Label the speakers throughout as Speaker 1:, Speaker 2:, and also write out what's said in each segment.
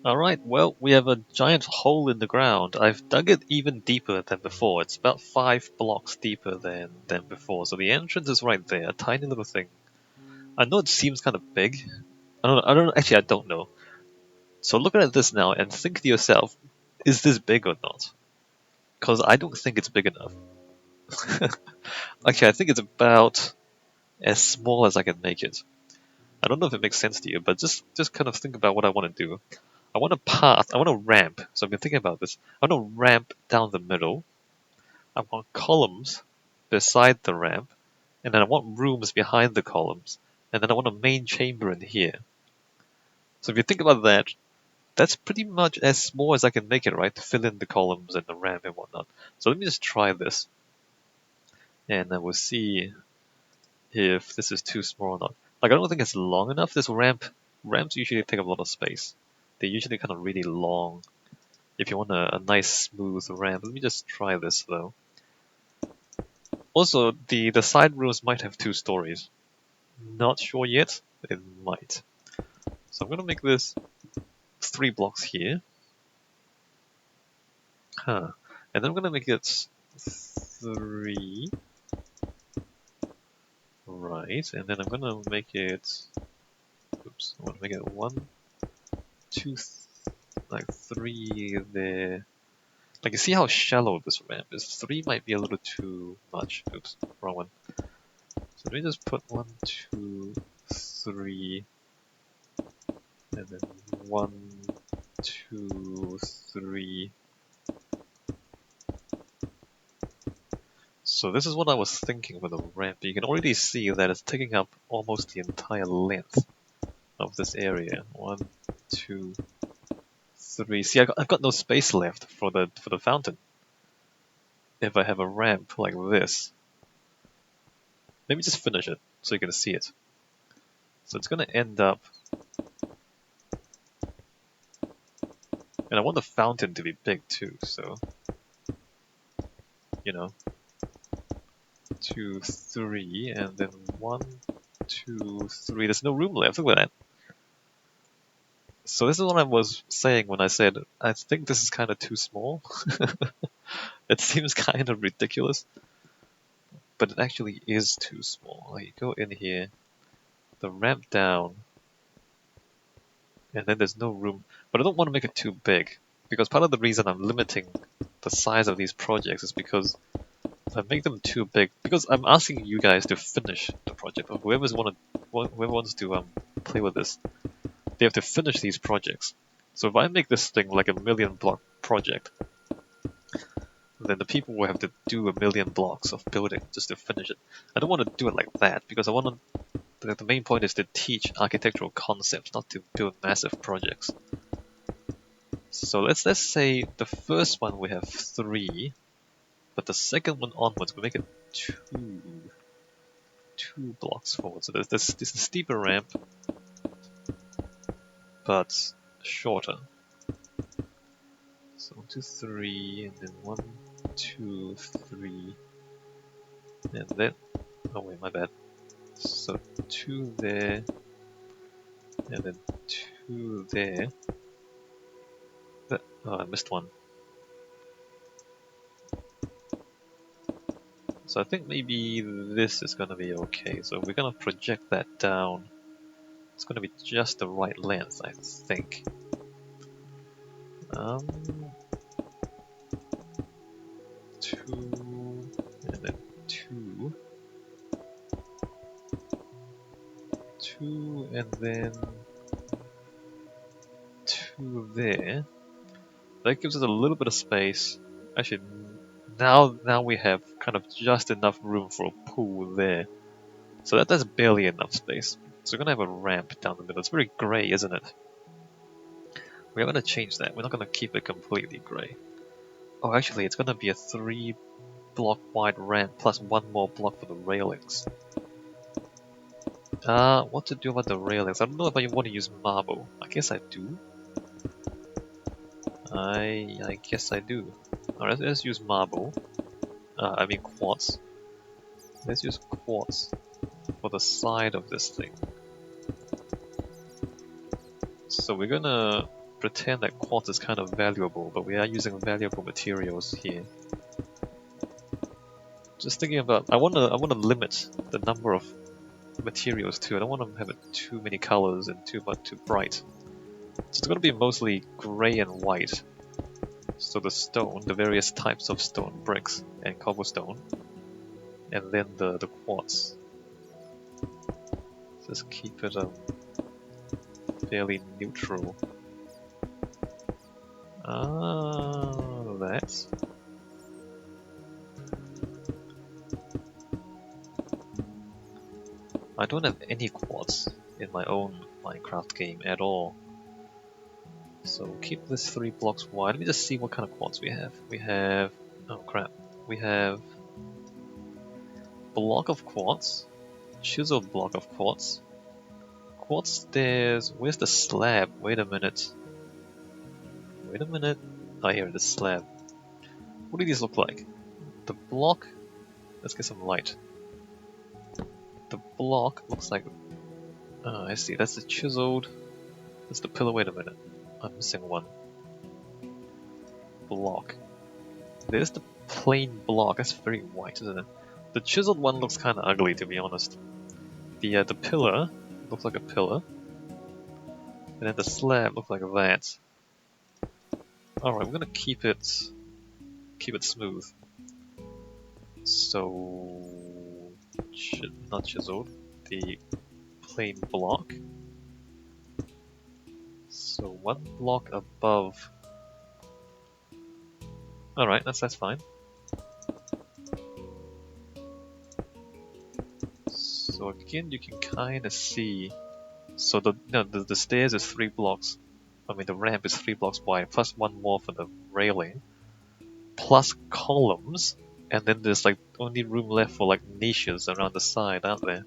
Speaker 1: Alright, well, we have a giant hole in the ground. I've dug it even deeper than before. It's about 5 blocks deeper than before. So the entrance is right there, a tiny little thing. I know it seems kind of big. I don't know. So look at this now and think to yourself, is this big or not? Because I don't think it's big enough. Actually, I think it's about as small as I can make it. I don't know if it makes sense to you, but just kind of think about what I want to do. I want a path, I want a ramp. So I've been thinking about this. I want a ramp down the middle. I want columns beside the ramp, and then I want rooms behind the columns, and then I want a main chamber in here. So if you think about that, that's pretty much as small as I can make it, right? To fill in the columns and the ramp and whatnot. So let me just try this, and then we'll see if this is too small or not. Like, I don't think it's long enough. Ramps usually take up a lot of space. They're usually kind of really long. If you want a nice smooth ramp, let me just try this though. Also, the side rooms might have 2 stories. Not sure yet. It might. So I'm gonna make this 3 blocks here. And then I'm gonna make it 3. Right, and then I'm gonna make it. Oops, I want to make it 1, 2, like 3 there. Like, you see how shallow this ramp is? 3 might be a little too much. Oops, wrong one. So let me just put 1, 2, 3, and then 1, 2, 3. So this is what I was thinking with the ramp. You can already see that it's taking up almost the entire length of this area. 1, 2, 3. See, I've got no space left for the fountain. If I have a ramp like this, let me just finish it so you can see it. So it's gonna end up, and I want the fountain to be big too. So, 2, 3, and then 1, 2, 3. There's no room left. Look at that. So this is what I was saying when I said I think this is kind of too small. It seems kind of ridiculous, but it actually is too small. Like, you go in here, the ramp down, and then there's no room. But I don't want to make it too big, because part of the reason I'm limiting the size of these projects is because if I make them too big, because I'm asking you guys to finish the project, or whoever wants to play with this, they have to finish these projects. So if I make this thing like a 1,000,000 block project, then the people will have to do 1,000,000 blocks of building just to finish it. I don't want to do it like that, because I want to. The main point is to teach architectural concepts, not to build massive projects. So let's say the first one we have 3, but the second one onwards we make it 2 blocks forward. So there's this steeper ramp, but shorter. So 1, 2, 3, and then 1, 2, 3, and then, oh wait, my bad. So 2 there, and then 2 there. Oh, I missed one. So I think maybe this is gonna be okay. So we're gonna project that down. It's gonna be just the right length, I think. 2, and then 2, 2, and then 2 there. That gives us a little bit of space. Actually, now we have kind of just enough room for a pool there. So that's barely enough space. So we're gonna have a ramp down the middle. It's very grey, isn't it? We're gonna change that. We're not gonna keep it completely grey. Oh, actually, it's gonna be a 3-block wide ramp plus 1 more block for the railings. What to do about the railings? I don't know if I want to use marble. I guess I do. I guess I do. Alright, let's use marble. I mean quartz. Let's use quartz for the side of this thing. So we're gonna pretend that quartz is kind of valuable, but we are using valuable materials here. Just thinking about, I wanna limit the number of materials too. I don't want to have it too many colors and too bright. So it's gonna be mostly gray and white. So the stone, the various types of stone, bricks and cobblestone, and then the quartz. Just keep it fairly neutral. That. I don't have any quartz in my own Minecraft game at all. So keep this 3 blocks wide. Let me just see what kind of quartz we have. We have... oh crap. We have... block of quartz, chiseled block of quartz, quartz stairs. Where's the slab? Wait a minute. Wait a minute. Oh, here, the slab. What do these look like? The block... let's get some light. The block looks like... oh, I see. That's the chiseled... that's the pillar. Wait a minute. I'm missing one. Block. There's the plain block. That's very white, isn't it? The chiseled one looks kind of ugly, to be honest. The pillar looks like a pillar. And then the slab looks like that. Alright, we're gonna keep it smooth. So... not chiseled. The plain block. So 1 block above. Alright, that's fine. So again, you can kind of see. So the stairs is 3 blocks. I mean, the ramp is 3 blocks wide, plus 1 more for the railing, plus columns, and then there's like only room left for like niches around the side, aren't there?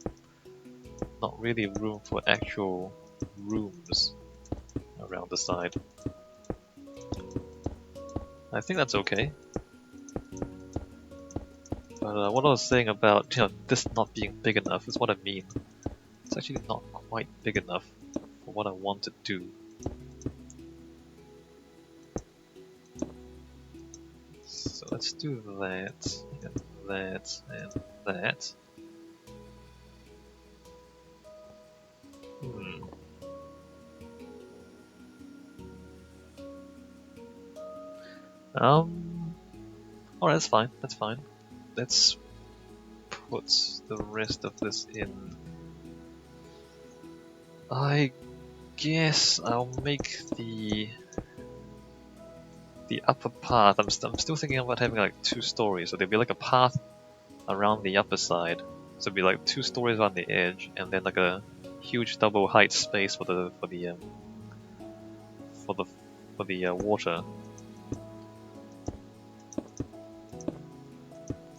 Speaker 1: Not really room for actual rooms around the side. I think that's okay. But what I was saying about this not being big enough is what I mean. It's actually not quite big enough for what I want to do. So let's do that, and that, and that. Alright, that's fine, that's fine. Let's put the rest of this in. I guess I'll make the upper path. I'm still thinking about having like 2 stories, so there'll be like a path around the upper side. So it'll be like 2 stories on the edge, and then like a huge double height space for the water.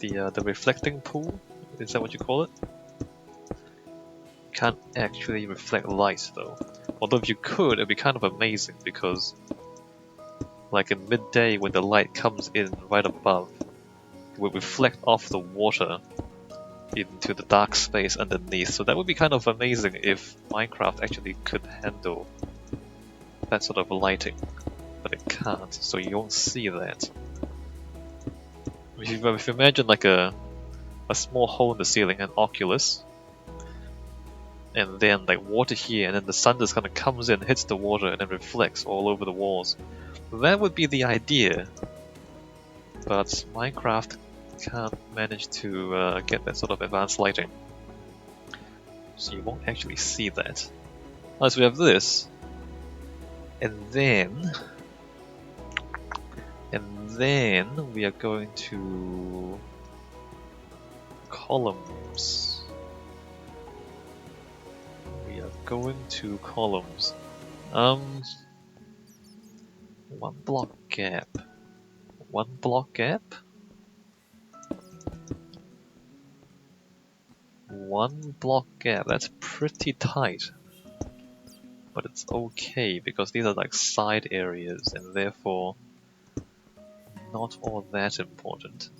Speaker 1: The reflecting pool, is that what you call it? Can't actually reflect light though. Although if you could, it'd be kind of amazing because like in midday when the light comes in right above, it would reflect off the water into the dark space underneath. So that would be kind of amazing if Minecraft actually could handle that sort of lighting. But it can't, so you won't see that. If you imagine like a small hole in the ceiling, an oculus, and then like water here, and then the sun just kind of comes in, hits the water, and then reflects all over the walls. That would be the idea, but Minecraft can't manage to get that sort of advanced lighting, so you won't actually see that. Unless we have this, and then we are going to columns. We are going to columns. 1 block gap. 1 block gap. 1 block gap. That's pretty tight. But it's okay because these are like side areas and therefore not all that important.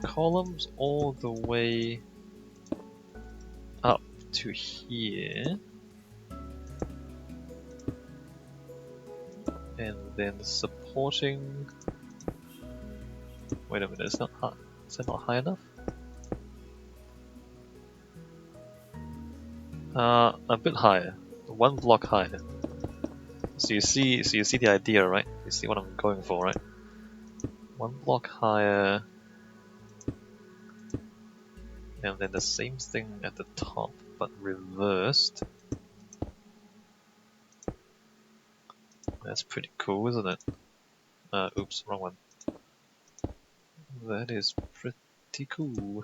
Speaker 1: Columns all the way up to here. And then supporting. Wait a minute, it's not high. Is that not high enough? A bit higher. One block higher. So you see the idea, right? You see what I'm going for, right? One block higher, and then the same thing at the top, but reversed. That's pretty cool, isn't it? Oops, wrong one. That is pretty cool.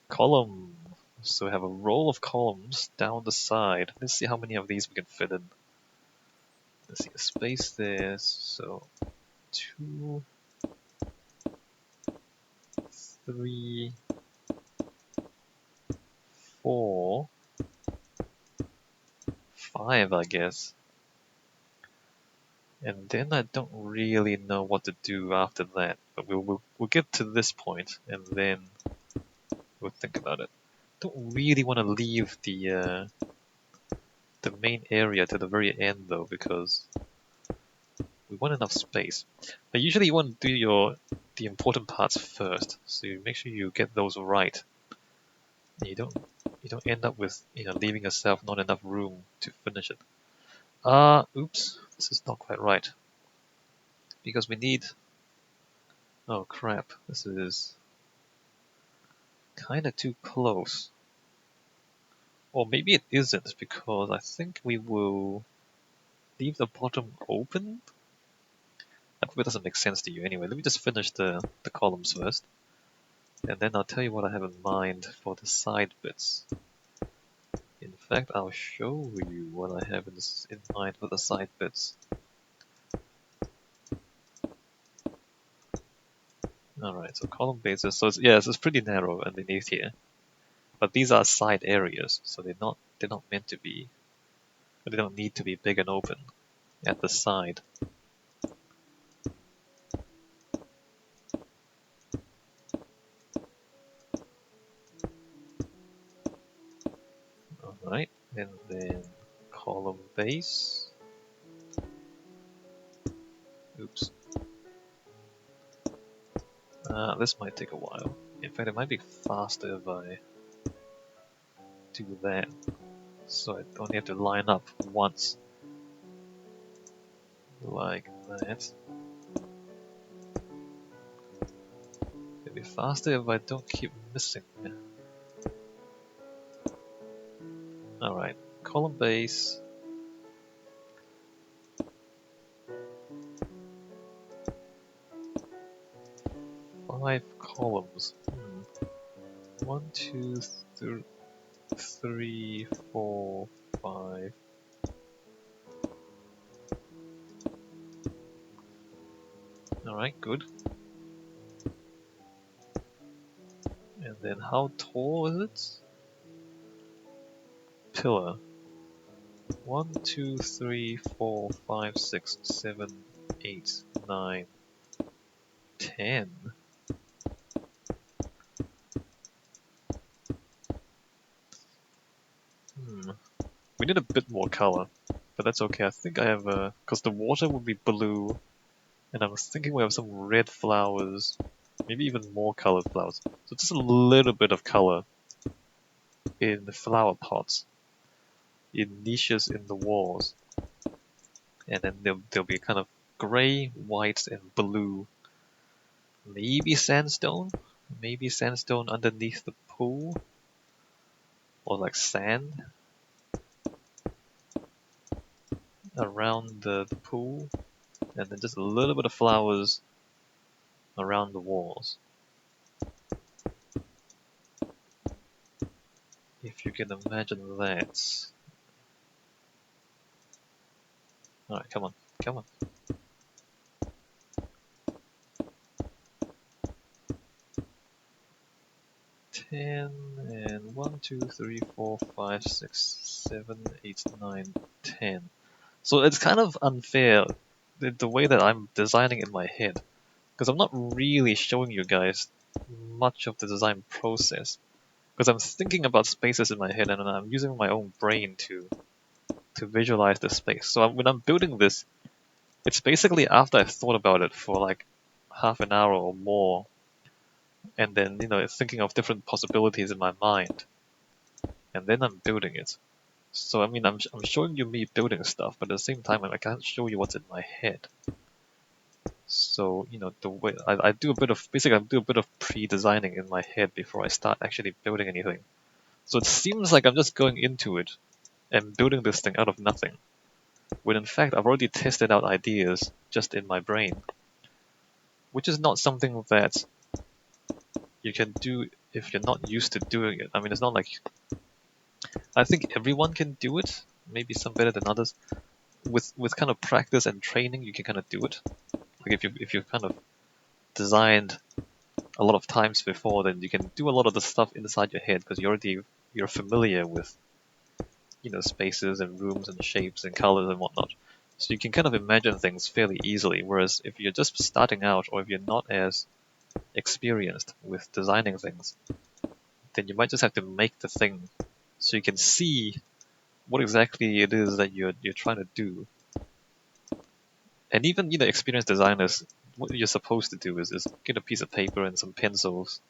Speaker 1: Column. So we have a row of columns down the side. Let's see how many of these we can fit in. Let's see a space there. So 2, 3, 4, 5, I guess. And then I don't really know what to do after that. But we'll get to this point and then we'll think about it. Don't really want to leave the main area to the very end though, because we want enough space. But usually you want to do the important parts first, so you make sure you get those right. And you don't end up with leaving yourself not enough room to finish it. Oops, this is not quite right. Because we need. Oh crap, this is kind of too close. Or maybe it isn't, because I think we will leave the bottom open. That probably doesn't make sense to you anyway. Let me just finish the columns first. And then I'll tell you what I have in mind for the side bits. In fact, I'll show you what I have in mind for the side bits. Alright, so column bases. So it's pretty narrow underneath here. But these are side areas, so they're not meant to be. They don't need to be big and open at the side. Alright, and then column base. Oops. This might take a while. In fact, it might be faster if I do that. So I only have to line up once. Like that. It'll be faster if I don't keep missing. Alright, column base. Five columns. 1, 2, 3, 4, 5. Alright, good. And then how tall is it? Pillar. 1, 2, 3, 4, 5, 6, 7, 8, 9, 10. We need a bit more color, but that's okay. I think I have because the water will be blue, and I was thinking we have some red flowers, maybe even more colored flowers. So just a little bit of color in the flower pots, in niches in the walls, and then there'll be kind of gray, white, and blue. Maybe sandstone underneath the pool, or like sand around the pool, and then just a little bit of flowers around the walls. If you can imagine that. Alright, come on. 10 and 1, 2, 3, 4, 5, 6, 7, 8, 9, 10. So it's kind of unfair the way that I'm designing in my head, because I'm not really showing you guys much of the design process, because I'm thinking about spaces in my head and I'm using my own brain to to visualize the space. So when I'm building this, it's basically after I've thought about it for like half an hour or more, and then thinking of different possibilities in my mind, and then I'm building it. So I mean, I'm showing you me building stuff, but at the same time, I can't show you what's in my head. So the way I do a bit of basically I do a bit of pre-designing in my head before I start actually building anything. So it seems like I'm just going into it and building this thing out of nothing, when in fact I've already tested out ideas just in my brain, which is not something that you can do if you're not used to doing it. I mean, it's not like I think everyone can do it. Maybe some better than others. With kind of practice and training, you can kind of do it. Like if you've kind of designed a lot of times before, then you can do a lot of the stuff inside your head because you're familiar with spaces and rooms and shapes and colors and whatnot. So you can kind of imagine things fairly easily. Whereas if you're just starting out or if you're not as experienced with designing things, then you might just have to make the thing so you can see what exactly it is that you're trying to do. And even experienced designers, what you're supposed to do is get a piece of paper and some pencils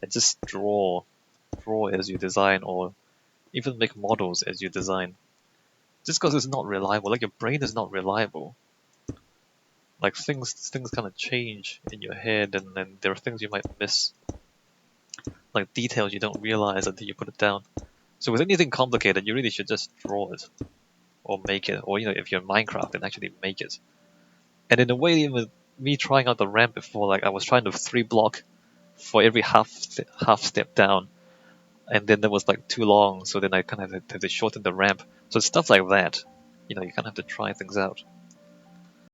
Speaker 1: and just draw as you design, or even make models as you design. Just because it's not reliable, like your brain is not reliable. Like things kind of change in your head, and then there are things you might miss, like details you don't realize until you put it down. So with anything complicated, you really should just draw it or make it, or if you're in Minecraft, then actually make it. And in a way, even me trying out the ramp before, like I was trying to 3 block for every half step down, and then that was like too long, so then I kind of had to shorten the ramp. So stuff like that, you kind of have to try things out.